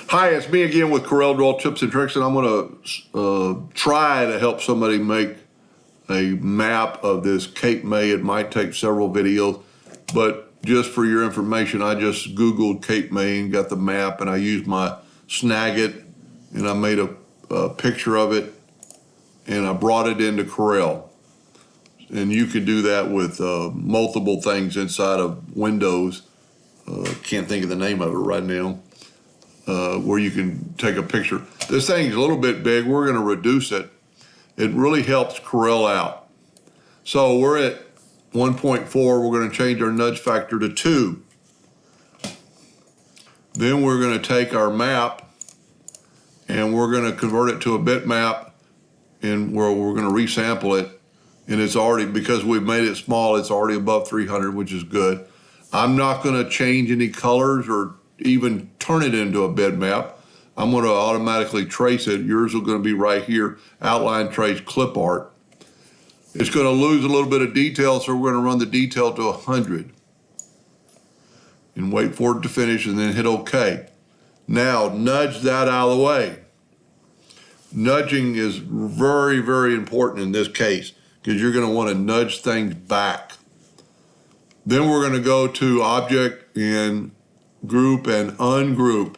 Hi, it's me again with Corel Draw Tips and Tricks, and I'm going to try to help somebody make a map of this Cape May. It might take several videos, but just for your information, I just Googled Cape May and got the map, and I used my Snagit, and I made a picture of it, and I brought it into Corel. And you can do that with multiple things inside of Windows. Can't think of the name of it right now. Where you can take a picture. This thing's a little bit big. We're going to reduce it. It really helps Corel out. So we're at 1.4. We're going to change our nudge factor to 2. Then we're going to take our map and we're going to convert it to a bitmap, and where we're going to resample it. And it's already, because we've made it small, it's already above 300, which is good. I'm not going to change any colors or even turn it into a bitmap. I'm going to automatically trace it. Yours is going to be right here, outline, trace, clip art. It's going to lose a little bit of detail, so we're going to run the detail to 100 and wait for it to finish and then hit OK. Now nudge that out of the way. Nudging is very, very important in this case because you're going to want to nudge things back. Then we're going to go to Object and Group and Ungroup.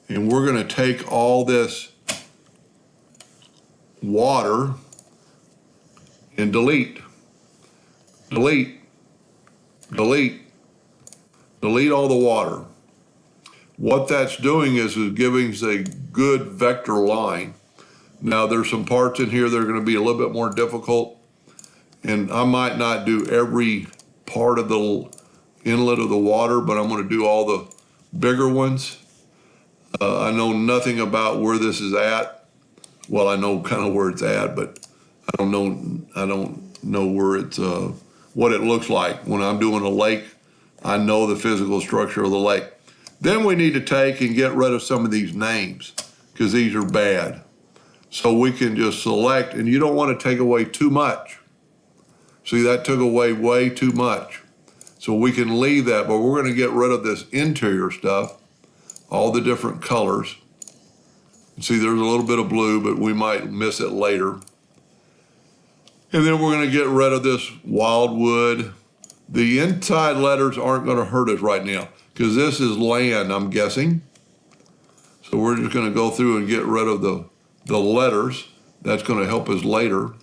And we're going to take all this water and delete. Delete. Delete. Delete all the water. What that's doing is giving us a good vector line. Now there's some parts in here that are going to be a little bit more difficult, and I might not do every part of the inlet of the water, but I'm going to do all the bigger ones. I know nothing about where this is at. Well, I know kind of where it's at, but I don't know where it's what it looks like. When I'm doing a lake, I know the physical structure of the lake. Then we need to take and get rid of some of these names because these are bad. So we can just select, and you don't want to take away too much. See, that took away way too much. So we can leave that, but we're going to get rid of this interior stuff, all the different colors. See, there's a little bit of blue, but we might miss it later. And then we're going to get rid of this wildwood. The inside letters aren't going to hurt us right now because this is land, I'm guessing. So we're just going to go through and get rid of the letters. That's going to help us later.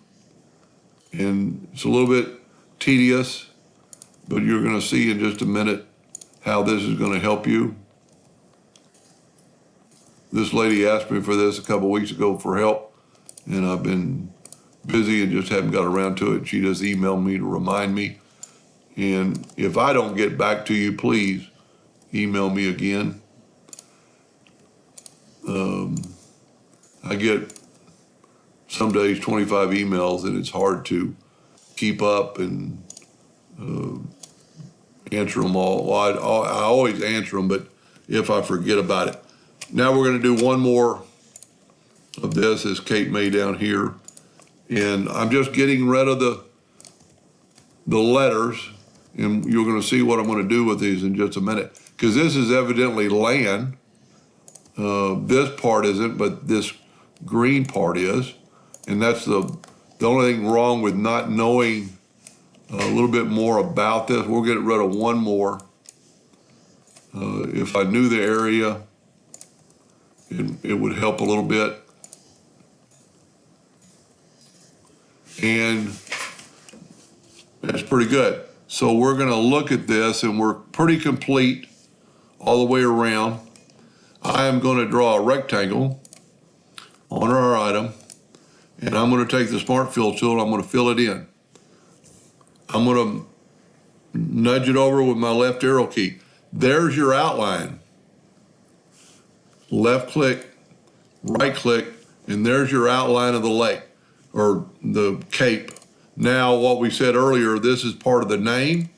And it's a little bit tedious, but you're going to see in just a minute how this is going to help you. This lady asked me for this a couple weeks ago for help, and I've been busy and just haven't got around to it. She just emailed me to remind me. And if I don't get back to you, please email me again. I get some days 25 emails, and it's hard to keep up and answer them all. Well, I always answer them, but if I forget about it. Now we're going to do one more of this as Cape May down here. And I'm just getting rid of the letters, and you're going to see what I'm going to do with these in just a minute. Because this is evidently land. This part isn't, but this green part is. And that's the only thing wrong with not knowing a little bit more about this. We'll get rid of one more. If I knew the area, it would help a little bit. And that's pretty good. So we're going to look at this, and we're pretty complete all the way around. I am going to draw a rectangle on our item, and I'm going to take the Smart Fill tool and I'm going to fill it in. I'm going to nudge it over with my left arrow key. There's your outline. Left click, right click, and there's your outline of the lake or the cape. Now, what we said earlier, this is part of the name.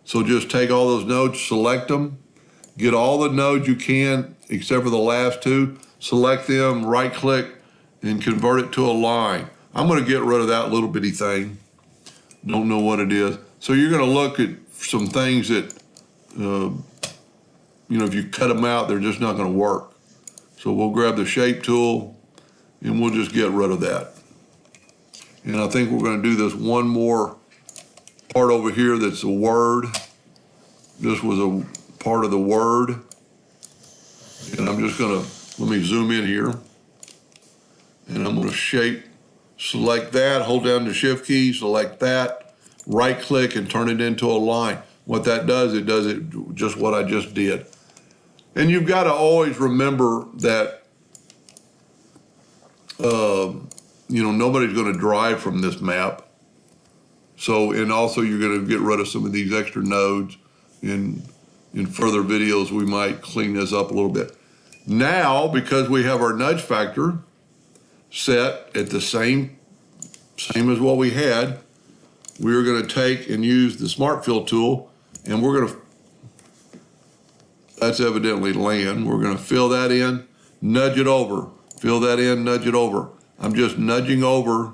So just take all those nodes, select them, get all the nodes you can except for the last two, select them, right click, and convert it to a line. I'm going to get rid of that little bitty thing. Don't know what it is. So you're going to look at some things that if you cut them out, they're just not going to work. So we'll grab the shape tool and we'll just get rid of that. And I think we're going to do this one more part over here that's a word. This was a part of the word. And I'm just going to, let me zoom in here. And I'm going to select that, hold down the shift key, select that, right click and turn it into a line. What that does, it does it just what I just did. And you've got to always remember that, nobody's going to drive from this map. So, and also you're going to get rid of some of these extra nodes. In further videos, we might clean this up a little bit. Now, because we have our nudge factor set at the same as what we had, we're going to take and use the Smart Fill tool, and we're going to, that's evidently land. We're going to fill that in, nudge it over, fill that in, nudge it over. I'm just nudging over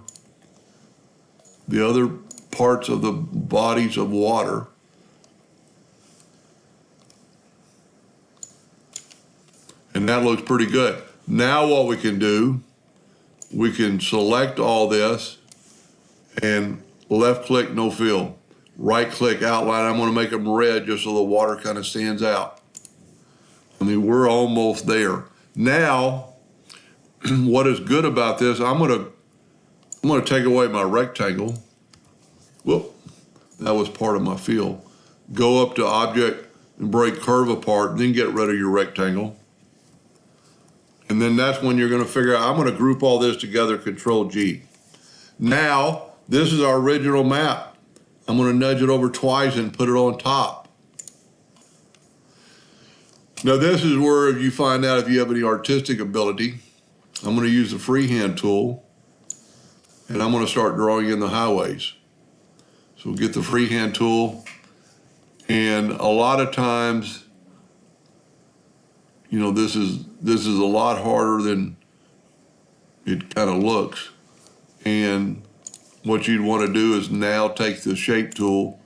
the other parts of the bodies of water. And that looks pretty good. Now what we can do, we can select all this and left click, no fill. Right click, outline. I'm going to make them red just so the water kind of stands out. I mean, we're almost there. Now, what is good about this, I'm going to take away my rectangle. Whoop, that was part of my fill. Go up to Object and break Curve apart, and then get rid of your rectangle. And then that's when you're going to figure out, I'm going to group all this together, Control G. Now, this is our original map. I'm going to nudge it over twice and put it on top. Now, this is where you find out if you have any artistic ability. I'm going to use the freehand tool, and I'm going to start drawing in the highways. So get the freehand tool, and a lot of times, this is a lot harder than it kind of looks. And what you'd want to do is now take the shape tool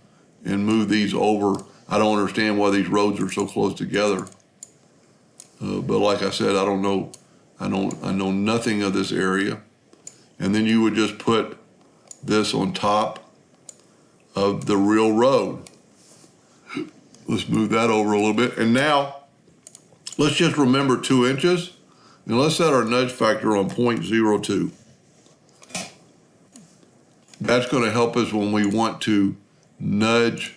and move these over. I don't understand why these roads are so close together. But like I said, I don't know. I know nothing of this area. And then you would just put this on top of the real road. Let's move that over a little bit. And now, let's just remember 2 inches, and let's set our nudge factor on 0.02. That's going to help us when we want to nudge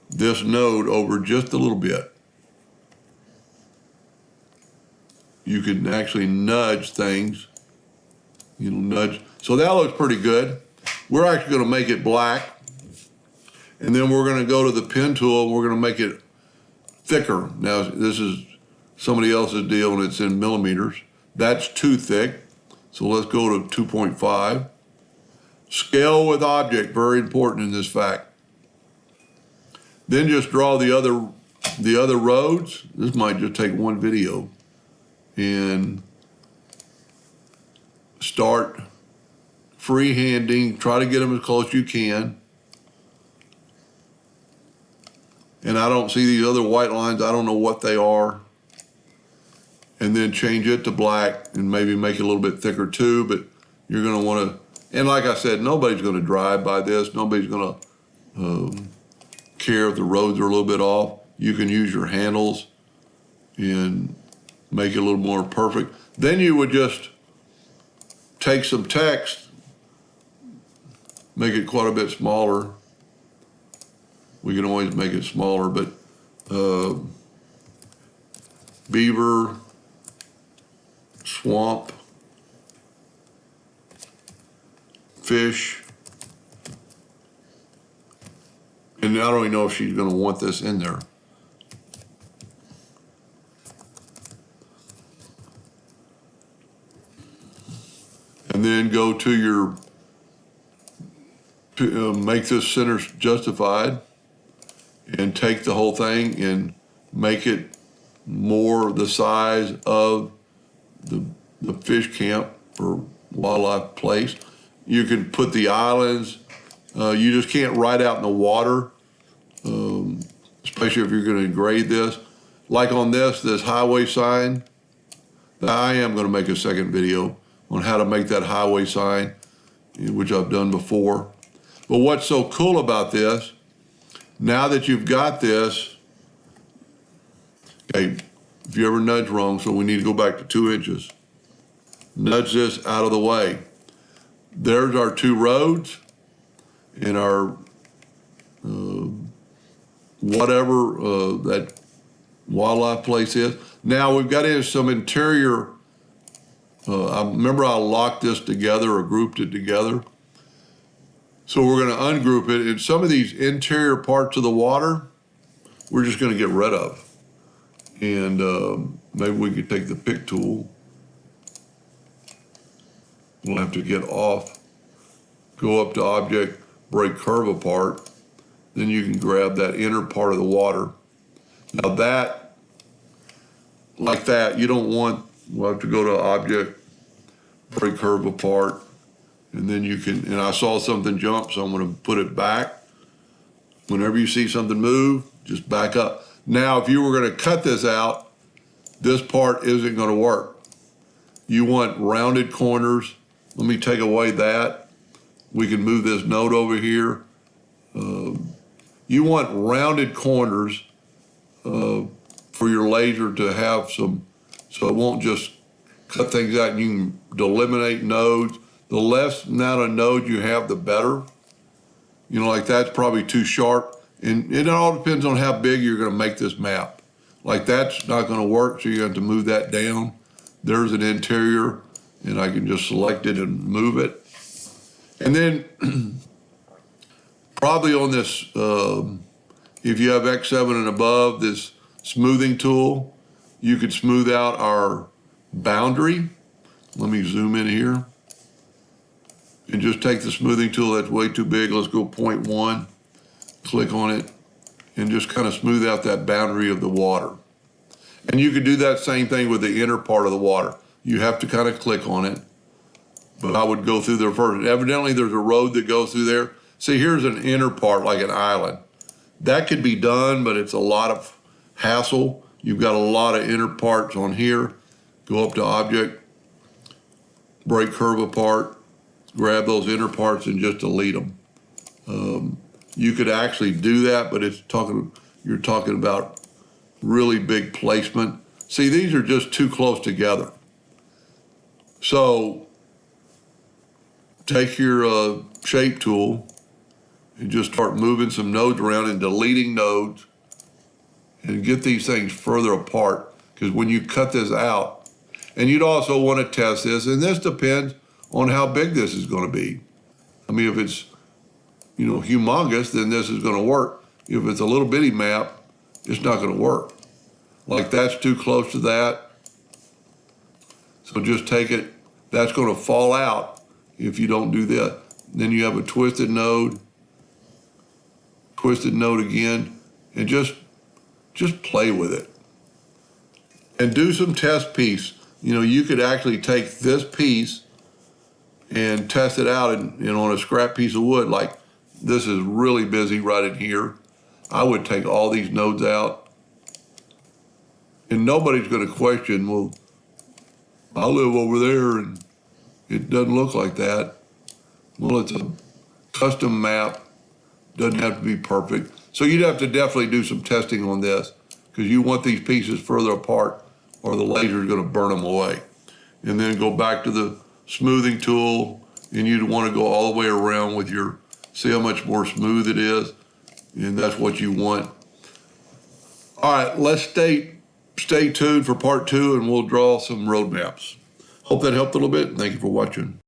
this node over just a little bit. You can actually nudge things, nudge. So that looks pretty good. We're actually going to make it black, and then we're going to go to the pen tool, and we're going to make it thicker. Now, this is somebody else's deal, and it's in millimeters. That's too thick, so let's go to 2.5. Scale with object, very important in this fact. Then just draw the other roads. This might just take one video. And start freehanding, try to get them as close as you can. And I don't see these other white lines, I don't know what they are. And then change it to black and maybe make it a little bit thicker too, but you're gonna wanna, and like I said, nobody's gonna drive by this, nobody's gonna care if the roads are a little bit off. You can use your handles and make it a little more perfect. Then you would just take some text, make it quite a bit smaller. We can always make it smaller, but beaver, swamp, fish, and I don't even know if she's going to want this in there. And then go to your, make this center justified, and take the whole thing and make it more the size of the fish camp or wildlife place. You can put the islands, you just can't write out in the water, especially if you're going to grade this. like on this highway sign. I am going to make a second video on how to make that highway sign, which I've done before. But what's so cool about this, now that you've got this, okay, if you ever nudge wrong, so we need to go back to 2 inches. Nudge this out of the way. There's our 2 roads and our whatever that wildlife place is. Now we've got in some interior, I remember I locked this together or grouped it together. So we're gonna ungroup it, and some of these interior parts of the water, we're just gonna get rid of. And maybe we could take the pick tool. We'll have to get off, go up to object, break curve apart. Then you can grab that inner part of the water. Now that, like that, you don't want, we'll have to go to object, break curve apart, and then you can, and I saw something jump, so I'm gonna put it back. Whenever you see something move, just back up. Now, if you were gonna cut this out, this part isn't gonna work. You want rounded corners. Let me take away that. We can move this node over here. You want rounded corners for your laser to have some, so it won't just cut things out, and you can delimitate nodes. The less amount of nodes you have, the better. You know, like that's probably too sharp. And it all depends on how big you're gonna make this map. Like that's not gonna work, so you have to move that down. There's an interior, and I can just select it and move it. And then probably on this, if you have X7 and above, this smoothing tool, you could smooth out our boundary. Let me zoom in here. And just take the smoothing tool, that's way too big. Let's go 0.1, click on it, and just kind of smooth out that boundary of the water. And you could do that same thing with the inner part of the water. You have to kind of click on it, but I would go through there first. Evidently there's a road that goes through there. See, here's an inner part, like an island. That could be done, but it's a lot of hassle. You've got a lot of inner parts on here. Go up to object, break curve apart, grab those inner parts and just delete them. You could actually do that, but you're talking about really big placement. See, these are just too close together. So take your shape tool and just start moving some nodes around and deleting nodes and get these things further apart, because when you cut this out, and you'd also want to test this, and this depends on how big this is going to be. I mean, if it's, you know, humongous, then this is going to work. If it's a little bitty map, it's not going to work. Like that's too close to that. So just take it, that's going to fall out if you don't do that. Then you have a twisted node again, and just play with it. And do some test piece. You know, you could actually take this piece and test it out and on a scrap piece of wood. Like this is really busy right in here. I would take all these nodes out, and nobody's going to question, well, I live over there and it doesn't look like that. Well, it's a custom map, doesn't have to be perfect. So you'd have to definitely do some testing on this, because you want these pieces further apart or the laser is going to burn them away. And then go back to the smoothing tool, and you'd want to go all the way around with your, see how much more smooth it is, and that's what you want. All right, let's stay tuned for part 2, and we'll draw some road maps. Hope that helped a little bit. Thank you for watching.